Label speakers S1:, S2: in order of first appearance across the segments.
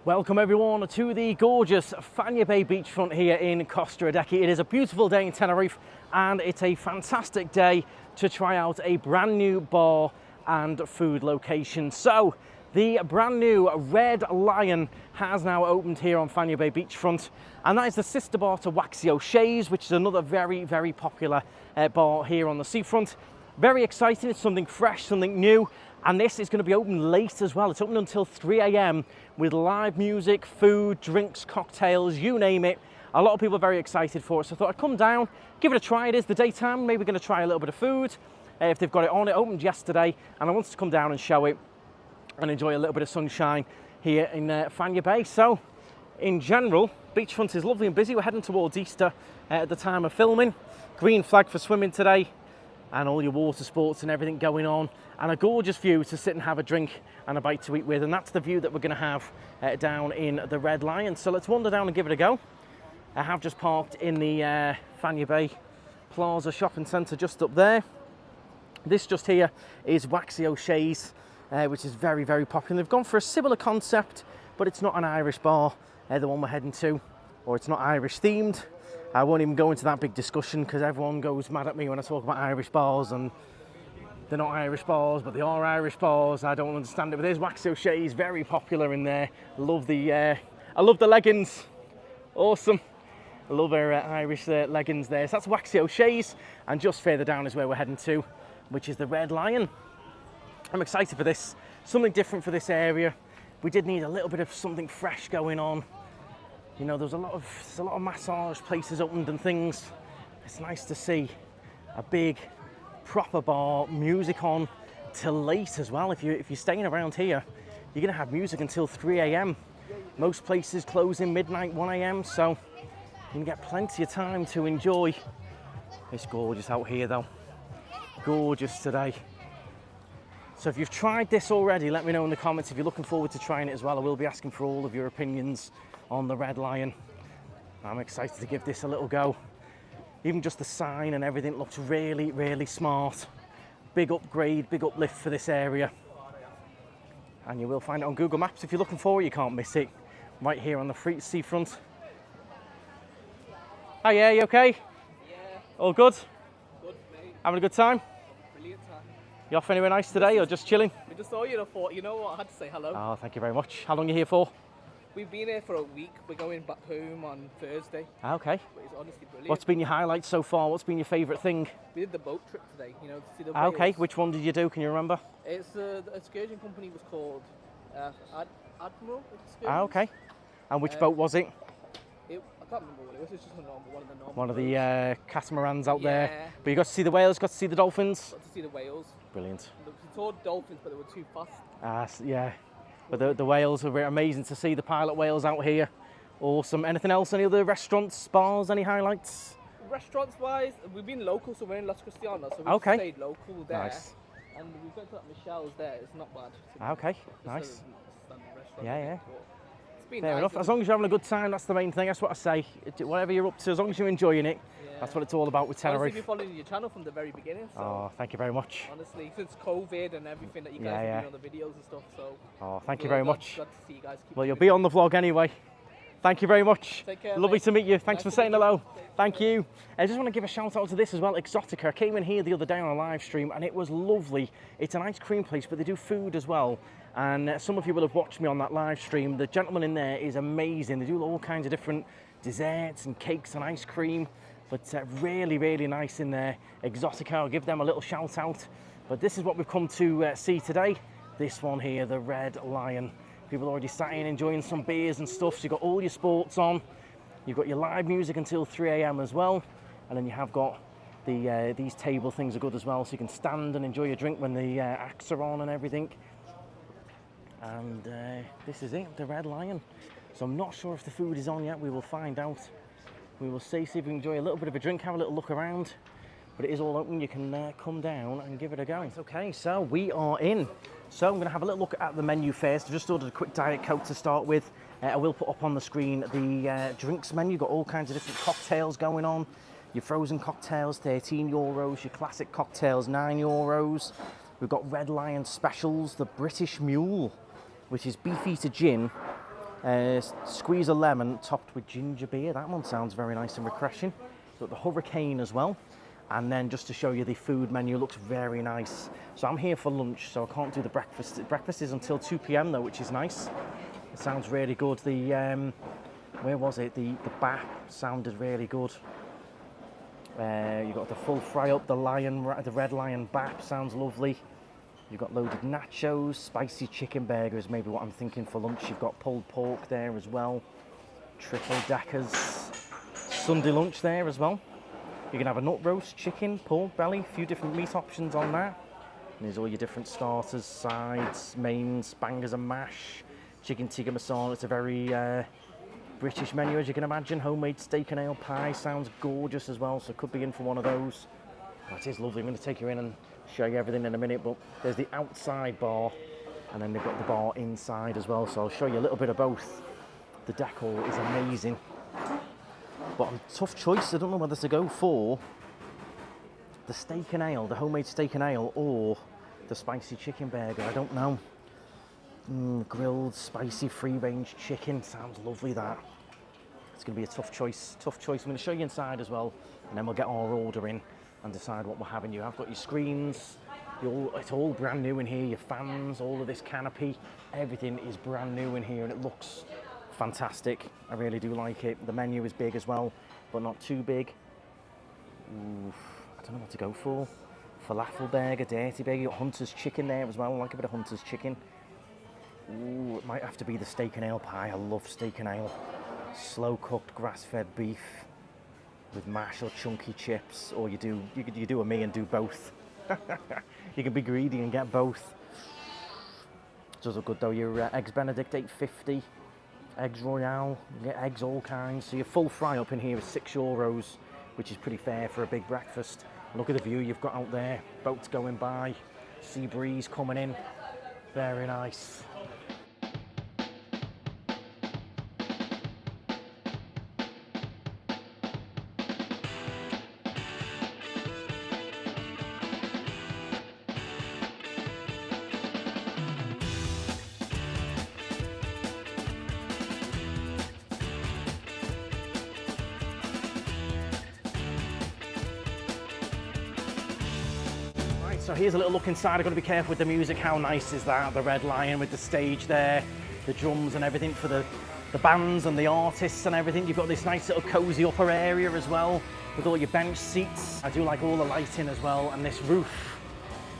S1: Welcome everyone to the gorgeous Fanabe beachfront here in Costa Adeje. It is a beautiful day in Tenerife and it's a fantastic day to try out a brand new bar and food location. So the brand new Red Lion has now opened here on Fanabe beachfront, and that is the sister bar to Waxy O'Shea's, which is another very popular bar here on the seafront. Very exciting, it's something fresh, something new. And this is going to be open late as well. It's open until 3 a.m. with live music, food, drinks, cocktails, you name it. A lot of people are very excited for it. So I thought I'd come down, give it a try. It is the daytime. Maybe we're going to try a little bit of food. If they've got it on, it opened yesterday. And I wanted to come down and show it and enjoy a little bit of sunshine here in Fanabe. So in general, beachfront is lovely and busy. We're heading towards Easter at the time of filming. Green flag for swimming today. And all your water sports and everything going on, and a gorgeous view to sit and have a drink and a bite to eat with, and that's the view that we're going to have down in the Red Lion. So let's wander down and give it a go. I have just parked in the Fanabe Plaza shopping centre just up there. This just here is Waxy O'Shea's, which is very popular. They've gone for a similar concept, but it's not an Irish bar, the one we're heading to, or it's not Irish themed. I won't even go into that big discussion because everyone goes mad at me when I talk about Irish bars, and they're not Irish bars, but they are Irish bars. I don't understand it, but there's Waxy O'Shea's, very popular in there. I love the leggings, awesome. I love her Irish leggings there. So that's Waxy O'Shea's, and just further down is where we're heading to, which is the Red Lion. I'm excited for this, something different for this area. We did need a little bit of something fresh going on. You know, there's a lot of massage places opened and things. It's nice to see a big, proper bar, music on till late as well. If you're staying around here, you're gonna have music until 3 a.m. Most places close in midnight, 1 a.m. So you can get plenty of time to enjoy. It's gorgeous out here though. Gorgeous today. So if you've tried this already, let me know in the comments if you're looking forward to trying it as well. I will be asking for all of your opinions on the Red Lion. I'm excited to give this a little go. Even just the sign and everything looks really smart. Big upgrade, big uplift for this area. And you will find it on Google Maps. If you're looking for it, you can't miss it. Right here on the seafront. Hi, yeah, you okay?
S2: Yeah.
S1: All good?
S2: Good, mate.
S1: Having a good time?
S2: Brilliant time.
S1: You off anywhere nice today or just chilling?
S2: We just saw you and I thought, you know what, I had to say hello.
S1: Oh, thank you very much. How long are you here for?
S2: We've been here for a week. We're going back home on Thursday.
S1: Okay.
S2: But it's honestly brilliant.
S1: What's been your highlights so far? What's been your favourite thing?
S2: We did the boat trip today, you know, to see the
S1: Okay,
S2: whales.
S1: which one did you do? Can you remember?
S2: It's the excursion company was called Admiral Excursions.
S1: Okay. And which boat was it?
S2: I can't remember what it was. It's just one of the normal.
S1: One of the catamarans out there.
S2: Yeah.
S1: But you got to see the whales, got to see the dolphins?
S2: Got to see the whales.
S1: Brilliant.
S2: We saw dolphins, but they were too fast.
S1: Yeah. But the whales were amazing to see, the pilot whales out here. Awesome. Anything else? Any other restaurants, bars, any highlights?
S2: Restaurants-wise, we've been local, so we're in Las Cristianas, so we
S1: Okay.
S2: stayed local there.
S1: Nice.
S2: And we've got to that Michelle's there. It's not bad.
S1: Okay,
S2: Just
S1: nice.
S2: a standard restaurant,
S1: Yeah.
S2: but it's been
S1: Fair
S2: nice,
S1: enough. As long as you're having a good time, that's the main thing. That's what I say. Whatever you're up to, as long as you're enjoying it, that's what it's all about with
S2: Honestly,
S1: Tenerife.
S2: we've been following your channel from the very beginning. So
S1: Oh, thank you very much.
S2: honestly, since COVID and everything that you guys have been on the videos and stuff, so.
S1: Oh, thank you very much.
S2: Glad to see you guys keep
S1: Well, you'll
S2: doing
S1: be on the vlog anyway. Thank you very much.
S2: Take care,
S1: Lovely
S2: mate.
S1: to meet you. Thanks for
S2: Nice to
S1: saying
S2: meet you.
S1: hello. Thank you. I just want to give a shout out to this as well, Exotica. I came in here the other day on a live stream and it was lovely. It's an ice cream place, but they do food as well. And some of you will have watched me on that live stream. The gentleman in there is amazing. They do all kinds of different desserts and cakes and ice cream, but really nice in there. Exotica, I'll give them a little shout out. But this is what we've come to see today. This one here, the Red Lion. People already sat in enjoying some beers and stuff. So you've got all your sports on. You've got your live music until 3 a.m. as well. And then you have got these table things are good as well. So you can stand and enjoy your drink when the acts are on and everything. And this is it, the Red Lion. So I'm not sure if the food is on yet. We will find out. We will see if we can enjoy a little bit of a drink, have a little look around. But it is all open. You can come down and give it a go. Right, okay, so we are in. So I'm going to have a little look at the menu first. I just ordered a quick Diet Coke to start with. I will put up on the screen the drinks menu. Got all kinds of different cocktails going on. Your frozen cocktails, 13 euros. Your classic cocktails, 9 euros. We've got Red Lion specials, the British Mule, which is beefeater gin Squeeze a lemon topped with ginger beer. That one sounds very nice and refreshing. Got the hurricane as well. And then just to show you the food menu, looks very nice. So I'm here for lunch, so I can't do the breakfast. Breakfast is until 2 p.m. though, which is nice. It sounds really good. The where was it? The bap sounded really good. You got the full fry up, the red lion bap sounds lovely. You've got loaded nachos, spicy chicken burgers, maybe what I'm thinking for lunch. You've got pulled pork there as well. Triple deckers. Sunday lunch there as well. You can have a nut roast, chicken, pork belly, a few different meat options on that. And there's all your different starters, sides, mains, bangers and mash, chicken tikka masala. It's a very British menu, as you can imagine. Homemade steak and ale pie sounds gorgeous as well, so could be in for one of those. Oh, it is lovely. I'm going to take you in and show you everything in a minute, but there's the outside bar, and then they've got the bar inside as well, so I'll show you a little bit of both. The decor is amazing. But a tough choice. I don't know whether to go for the steak and ale, the homemade steak and ale, or the spicy chicken burger. I don't know. Grilled, spicy, free-range chicken. Sounds lovely, that. It's going to be a tough choice. Tough choice. I'm going to show you inside as well, and then we'll get our order in and decide what we're having. You have got your screens. It's all brand new in here. Your fans, all of this canopy, everything is brand new in here, and it looks fantastic. I really do like it. The menu is big as well, but not too big. Ooh, I don't know what to go for. Falafel burger, dirty burger. You got Hunter's chicken there as well. I like a bit of Hunter's chicken. Ooh, it might have to be the steak and ale pie. I love steak and ale. Slow cooked grass-fed beef with mash or chunky chips, or you do a me and do both. You can be greedy and get both. Does look good though. Your eggs Benedict $8.50. Eggs Royale, you get eggs all kinds. So your full fry up in here is €6, which is pretty fair for a big breakfast. Look at the view you've got out there. Boats going by, sea breeze coming in. Very nice. So here's a little look inside. I've got to be careful with the music. How nice is that? The Red Lion with the stage there, the drums and everything for the bands and the artists and everything. You've got this nice little cozy upper area as well with all your bench seats. I do like all the lighting as well, and this roof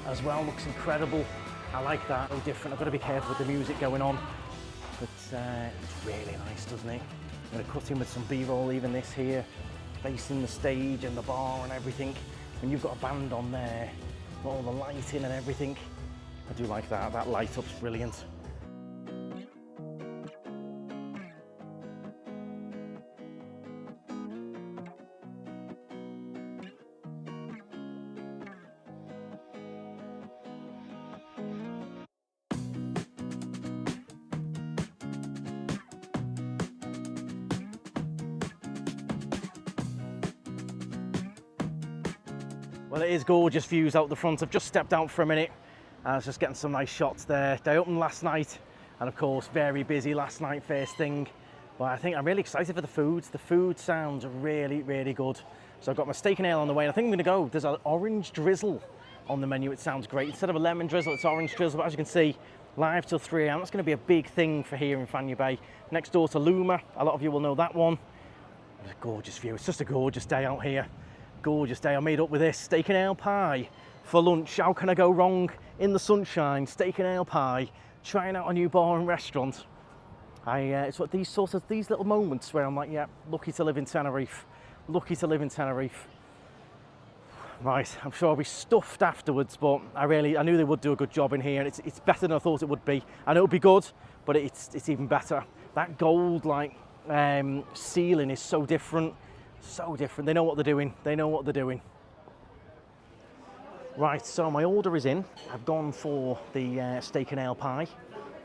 S1: as well looks incredible. I like that. So different. I've got to be careful with the music going on, but it's really nice, doesn't it? I'm going to cut in with some B-roll even this here, facing the stage and the bar and everything. When you've got a band on there, all the lighting and everything. I do like that. That light up's brilliant. Well, it is gorgeous views out the front. I've just stepped out for a minute. I was just getting some nice shots there. They opened last night, and of course, very busy last night, first thing. But I think I'm really excited for the food. The food sounds really, really good. So I've got my steak and ale on the way, and I think I'm gonna go. There's an orange drizzle on the menu. It sounds great. Instead of a lemon drizzle, it's orange drizzle. But as you can see, live till 3 a.m. That's gonna be a big thing for here in Fanabe. Next door to Luma. A lot of you will know that one. It's a gorgeous view. It's just a gorgeous day out here. Gorgeous day. I made up with this steak and ale pie for lunch. How can I go wrong in the sunshine? Steak and ale pie, trying out a new bar and restaurant. It's what these little moments where I'm like, yeah, lucky to live in Tenerife. Lucky to live in Tenerife. Right, I'm sure I'll be stuffed afterwards, but I knew they would do a good job in here, and it's better than I thought it would be. I know it would be good, but it's even better. That gold ceiling is so different. So different. They know what they're doing. They know what they're doing. Right, so my order is in. I've gone for the steak and ale pie,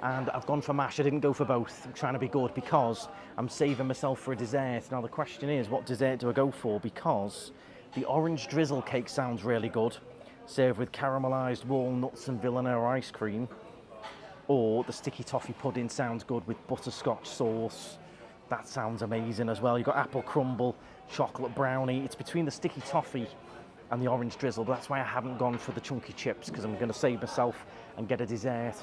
S1: and I've gone for mash. I didn't go for both. I'm trying to be good because I'm saving myself for a dessert. Now the question is, what dessert do I go for? Because the orange drizzle cake sounds really good, served with caramelized walnuts and Villanelle ice cream. or the sticky toffee pudding sounds good with butterscotch sauce. That sounds amazing as well. You've got apple crumble, chocolate brownie. It's between the sticky toffee and the orange drizzle, but that's why I haven't gone for the chunky chips, because I'm going to save myself and get a dessert.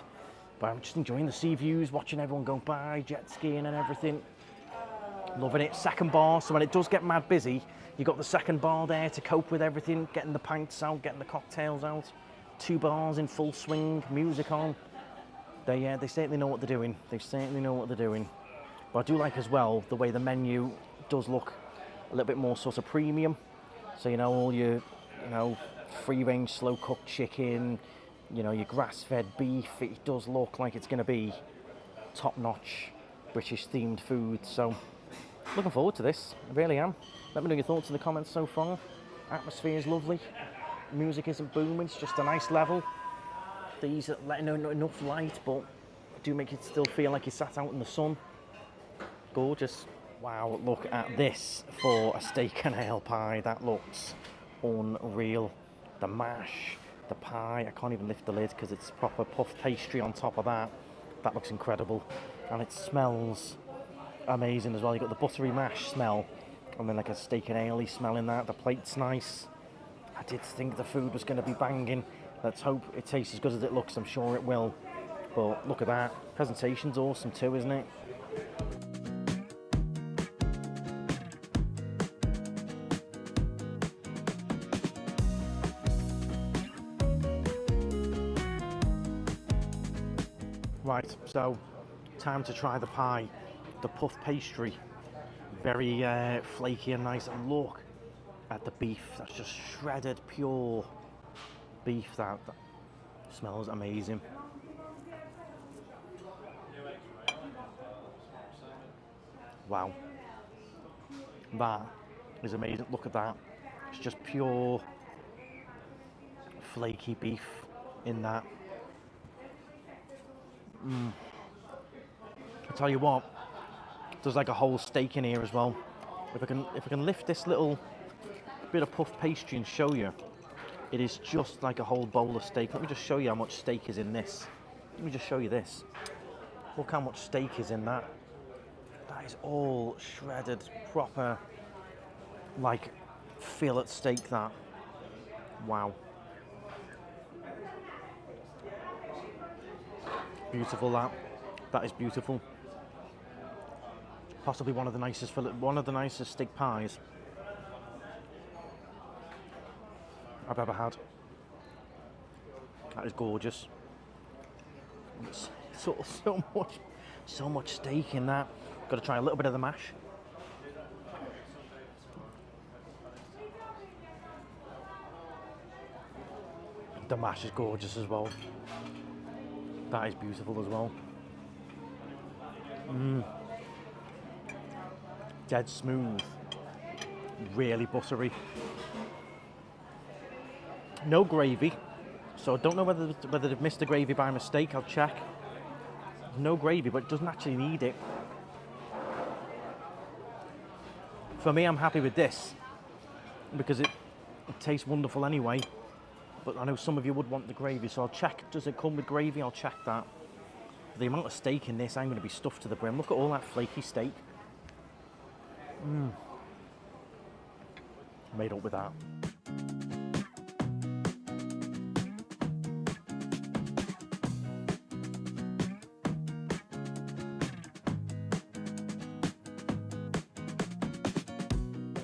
S1: But I'm just enjoying the sea views, watching everyone go by, jet skiing and everything. Loving it. Second bar, so when it does get mad busy, you've got the second bar there to cope with everything, getting the pints out, getting the cocktails out. 2 bars in full swing, music on. They certainly know what they're doing. They certainly know what they're doing. But I do like as well the way the menu does look a little bit more sort of premium. So, you know, all your, free-range slow-cooked chicken, your grass-fed beef. It does look like it's going to be top-notch British-themed food. So, looking forward to this. I really am. Let me know your thoughts in the comments so far. Atmosphere is lovely. Music isn't booming. It's just a nice level. These are letting enough light, but do make it still feel like you sat out in the sun. Gorgeous. Wow, look at this for a steak and ale pie. That looks unreal. The mash, the pie. I can't even lift the lid because it's proper puff pastry on top of that. That looks incredible. And it smells amazing as well. You've got the buttery mash smell and then like a steak and ale smell in that. The plate's nice. I did think the food was going to be banging. Let's hope it tastes as good as it looks. I'm sure it will. But look at that. Presentation's awesome too, isn't it? Right, so time to try the pie. The puff pastry. Very flaky and nice. And look at the beef. That's just shredded, pure beef. That smells amazing. Wow. That is amazing. Look at that. It's just pure flaky beef in that. I tell you what, there's like a whole steak in here as well. If I can lift this little bit of puff pastry and show you, it is just like a whole bowl of steak. Let me just show you how much steak is in this. Let me just show you this. Look how much steak is in that. That is all shredded, proper, like fillet steak. That. Wow. Beautiful. That is beautiful. Possibly one of the nicest steak pies I've ever had. That is gorgeous. It's so much steak in that. Got to try a little bit of the mash. The mash is gorgeous as well. That is beautiful as well. Dead smooth. Really buttery. No gravy, so I don't know whether they've missed the gravy by mistake. I'll check. No gravy, but it doesn't actually need it. For me, I'm happy with this because it tastes wonderful anyway. But I know some of you would want the gravy, so I'll check. Does it come with gravy? I'll check that. The amount of steak in this, I'm going to be stuffed to the brim. Look at all that flaky steak. Made up with that.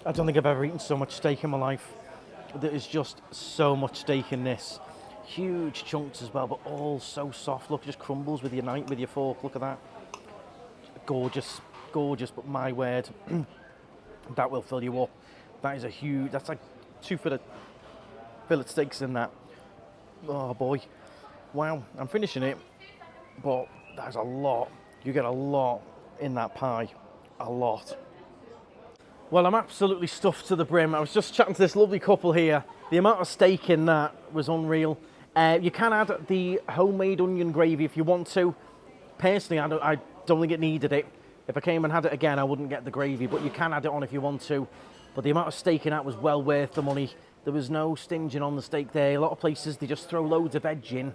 S1: I don't think I've ever eaten so much steak in my life. There is just so much steak in this. Huge chunks as well, but all so soft. Look, it just crumbles with your knife, with your fork. Look at that. Gorgeous, gorgeous, but my word, that will fill you up. That is a huge, that's like 2 fillet steaks in that. Oh boy. Wow, I'm finishing it, but that's a lot. You get a lot in that pie. A lot. Well, I'm absolutely stuffed to the brim. I was just chatting to this lovely couple here. The amount of steak in that was unreal. You can add the homemade onion gravy if you want to. Personally, I don't think it needed it. If I came and had it again, I wouldn't get the gravy, but you can add it on if you want to. But the amount of steak in that was well worth the money. There was no stinging on the steak there. A lot of places, they just throw loads of veg in.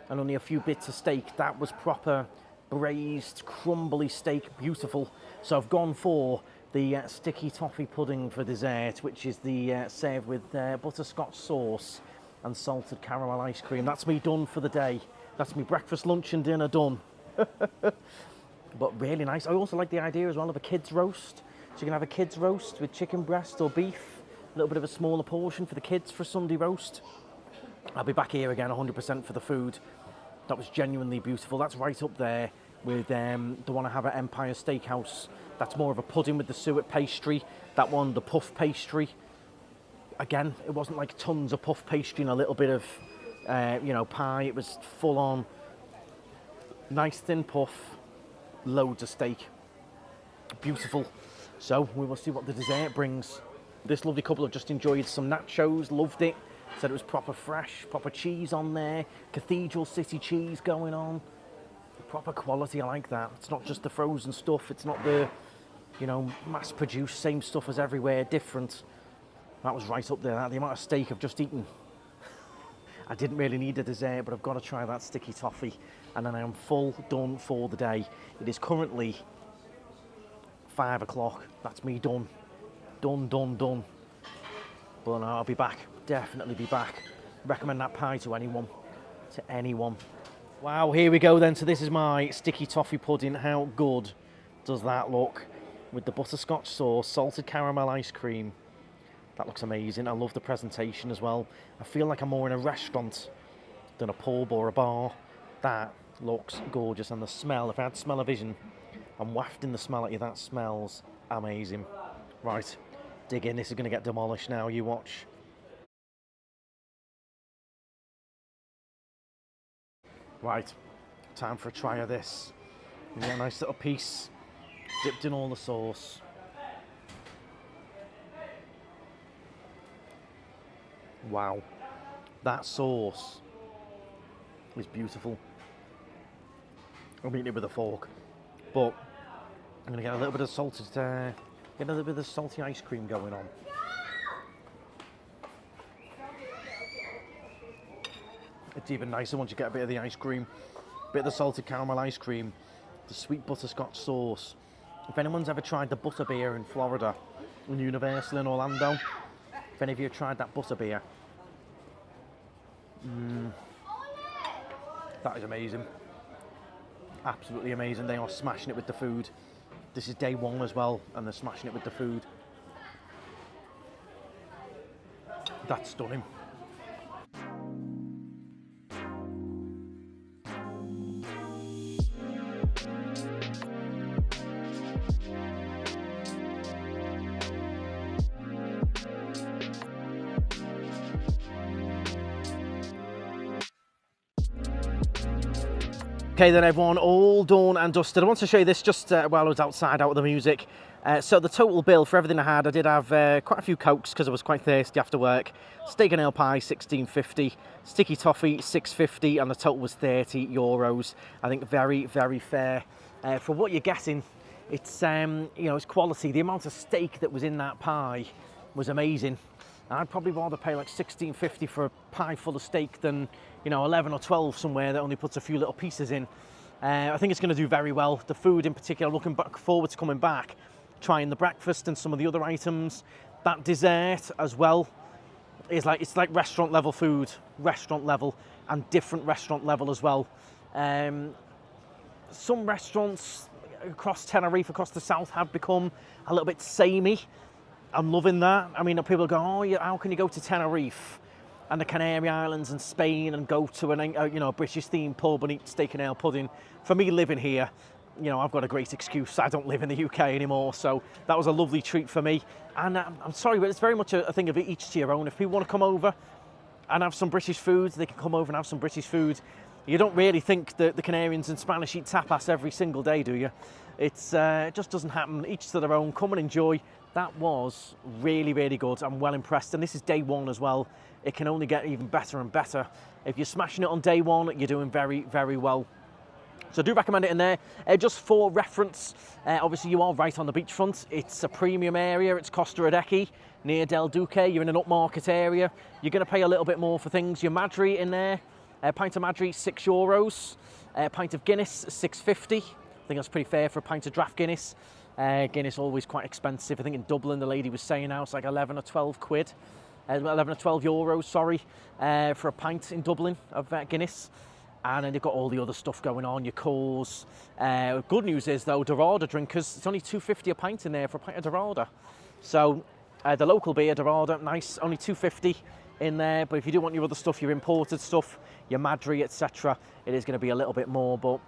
S1: and only a few bits of steak. That was proper braised, crumbly steak, beautiful. So I've gone for the sticky toffee pudding for dessert, which is the served with butterscotch sauce and salted caramel ice cream. That's me done for the day. That's me breakfast, lunch and dinner done. But really nice. I also like the idea as well of a kids roast. So you can have a kids roast with chicken breast or beef, a little bit of a smaller portion for the kids for a Sunday roast. I'll be back here again 100% for the food. That was genuinely beautiful. That's right up there with the one I have at Empire Steakhouse. That's more of a pudding with the suet pastry. That one, the puff pastry. Again, it wasn't like tons of puff pastry and a little bit of, pie. It was full on, nice thin puff, loads of steak. Beautiful. So we will see what the dessert brings. This lovely couple have just enjoyed some nachos, loved it. Said it was proper fresh, proper cheese on there, Cathedral City cheese going on. Proper quality, I like that. It's not just the frozen stuff, it's not the, mass-produced, same stuff as everywhere, different. That was right up there, the amount of steak I've just eaten. I didn't really need a dessert, but I've got to try that sticky toffee. And then I am full done for the day. It is currently 5 o'clock. That's me done. Done. But I'll be back, definitely be back. Recommend that pie to anyone. Wow, here we go then. So this is my sticky toffee pudding. How good does that look? With the butterscotch sauce, salted caramel ice cream. That looks amazing. I love the presentation as well. I feel like I'm more in a restaurant than a pub or a bar. That looks gorgeous. And the smell, if I had smell-o-vision, I'm wafting the smell at you. That smells amazing. Right, dig in. This is going to get demolished now. You watch. Right, time for a try of this. We get a nice little piece, dipped in all the sauce. Wow, that sauce is beautiful. I'm eating it with a fork, but I'm gonna get a little bit of salty ice cream going on. It's even nicer once you get a bit of the ice cream, a bit of the salted caramel ice cream, the sweet butterscotch sauce. If anyone's ever tried the butterbeer in Florida, in Universal in Orlando, if any of you have tried that butterbeer, that is amazing. Absolutely amazing. They are smashing it with the food. This is day one as well, and they're smashing it with the food. That's stunning. Okay then everyone, all done and dusted. I want to show you this just while I was outside out with the music. So the total bill for everything I had, I did have quite a few Cokes because I was quite thirsty after work. Steak and ale pie, $16.50. Sticky toffee, $6.50, and the total was €30. I think very, very fair. For what you're getting, it's it's quality. The amount of steak that was in that pie was amazing. I'd probably rather pay like $16.50 for a pie full of steak than 11 or 12 somewhere that only puts a few little pieces in. I think it's going to do very well. The food in particular, looking forward to coming back, trying the breakfast and some of the other items. That dessert as well is it's like restaurant level food, restaurant level, and different restaurant level as well. Some restaurants across Tenerife, across the south, have become a little bit samey. I'm loving that. I mean, people go, oh, how can you go to Tenerife and the Canary Islands and Spain and go to a British themed pub and eat steak and ale pudding? For me, living here, I've got a great excuse. I don't live in the UK anymore, so that was a lovely treat for me. And I'm sorry, but it's very much a thing of each to your own. If people want to come over and have some British food, they can come over and have some British food. You don't really think that the Canarians and Spanish eat tapas every single day, do you? It just doesn't happen. Each to their own. Come and enjoy. That was really, really good. I'm well impressed. And this is day one as well. It can only get even better and better. If you're smashing it on day one, you're doing very, very well. So I do recommend it in there. Just for reference, obviously you are right on the beachfront. It's a premium area. It's Costa Adeje near Del Duque. You're in an upmarket area. You're going to pay a little bit more for things. Your Madri in there, A pint of Madri, €6. A pint of Guinness, $6.50. I think that's pretty fair for a pint of draft Guinness. Guinness always quite expensive. I think in Dublin, the lady was saying now it's like 11 or 12 quid. 11 or 12 euros, sorry, for a pint in Dublin of Guinness. And then they've got all the other stuff going on, your Coors. Good news is, though, Dorada drinkers, it's only $2.50 a pint in there for a pint of Dorada. So the local beer, Dorada, nice, only $2.50 in there. But if you do want your other stuff, your imported stuff, your Madri, etc., it is going to be a little bit more. But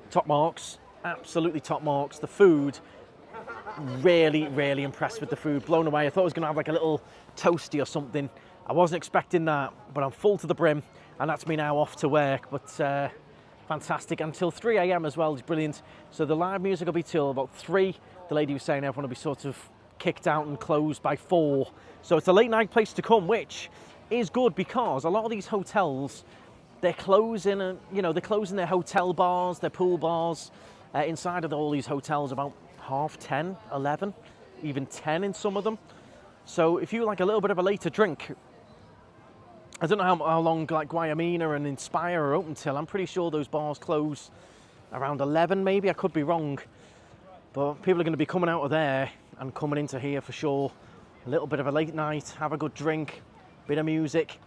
S1: top marks, absolutely top marks. The food, really, really impressed with the food. Blown away. I thought I was going to have like a little toasty or something. I wasn't expecting that, but I'm full to the brim. And that's me now off to work, but fantastic. Until 3 a.m. as well, it's brilliant. So the live music will be till about 3. The lady was saying everyone will be sort of kicked out and closed by 4. So it's a late night place to come, which is good because a lot of these hotels, they're closing, they're closing their hotel bars, their pool bars, inside of all these hotels about 10:30, 11, even 10 in some of them. So if you like a little bit of a later drink, I don't know how long like Guayamina and Inspire are open till. I'm pretty sure those bars close around 11 maybe, I could be wrong. But people are going to be coming out of there and coming into here for sure. A little bit of a late night, have a good drink, bit of music.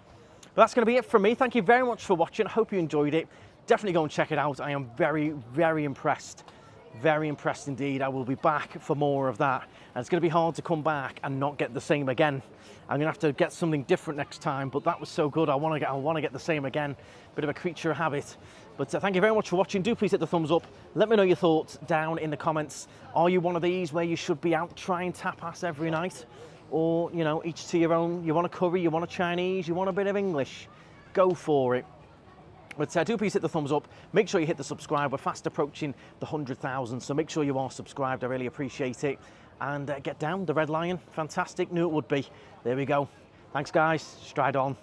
S1: But that's going to be it from me. Thank you very much for watching. I hope you enjoyed it. Definitely go and check it out. I am very, very impressed. Very impressed indeed. I will be back for more of that. And it's going to be hard to come back and not get the same again. I'm going to have to get something different next time, but that was so good. I want to get the same again. Bit of a creature of habit. But thank you very much for watching. Do please hit the thumbs up. Let me know your thoughts down in the comments. Are you one of these where you should be out trying tapas every night? Or, each to your own. You want a curry, you want a Chinese, you want a bit of English. Go for it. But do please hit the thumbs up. Make sure you hit the subscribe. We're fast approaching the 100,000, so make sure you are subscribed. I really appreciate it. And get down the Red Lion. Fantastic. Knew it would be. There we go. Thanks, guys. Stride on.